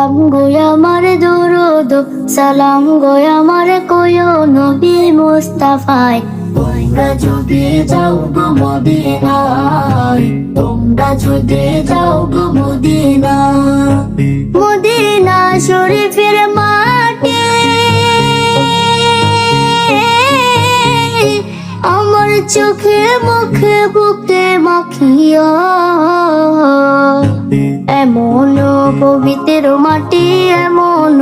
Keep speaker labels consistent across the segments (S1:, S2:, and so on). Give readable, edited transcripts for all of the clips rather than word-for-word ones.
S1: সালাম গো আমার দরুদ সালাম গো আমার কয়ো নবী মুস্তাফায়। তোমরা যদি যাও গো মদিনায়, তোমরা যদি যাও গো মদিনায়, মদিনা শরীফের মাটি আমার চোখে মুখে বুকে মাখিয়া। এমন পবিত্র মাটি, এমন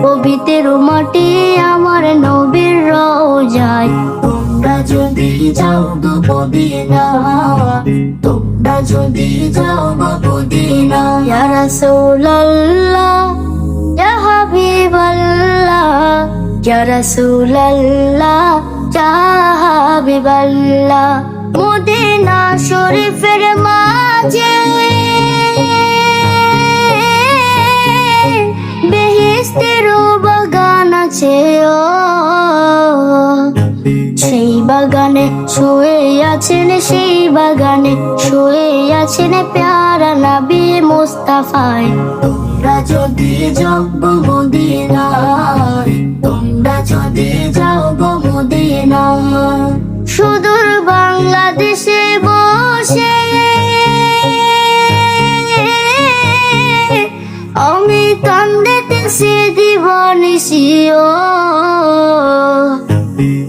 S1: পবিত্র মাটি আমার নবীর রওজায়। তোমরা যদি যাও গো মদিনা, তোমরা যদি যাও গো মদিনা। ইয়া রাসূলুল্লাহ ইয়া হাবিবাল্লাহ, ইয়া রাসূলুল্লাহ ইয়া হাবিবাল্লাহ। মদিনা শরীফের মাঝে বেহেশতের বাগান আছে, সেই বাগানে শুয়ে আছেন, সেই বাগানে শুয়ে আছেন প্যারা নবী মুস্তাফায়। তোমরা যদি যাও গো মদিনায়, তোমরা যদি যাও গো মদিনায়। সুদূর বাংলাদেশে বসে আমি কান্দিতেছি দিবানিশিও।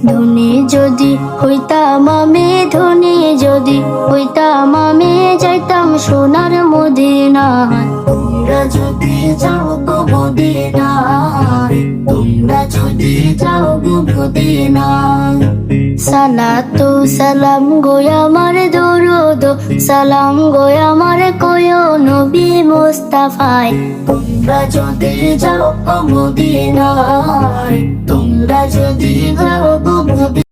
S1: ধনী যদি হইতাম আমি, ধনী যদি হইতাম আমি, যাইতাম সোনার মদিনায়। তোমরা যদি যাও গো মদিনায়, তোমরা যদি যাও গো মদিনায়। সালাতু সালাম গো আমার দরুদ সালাম গো আমার কয়ো নবী মুস্তাফায়। তোমরা যদি যাও গো মদিনায়, তোমরা যদি যাও গো মদিনায়।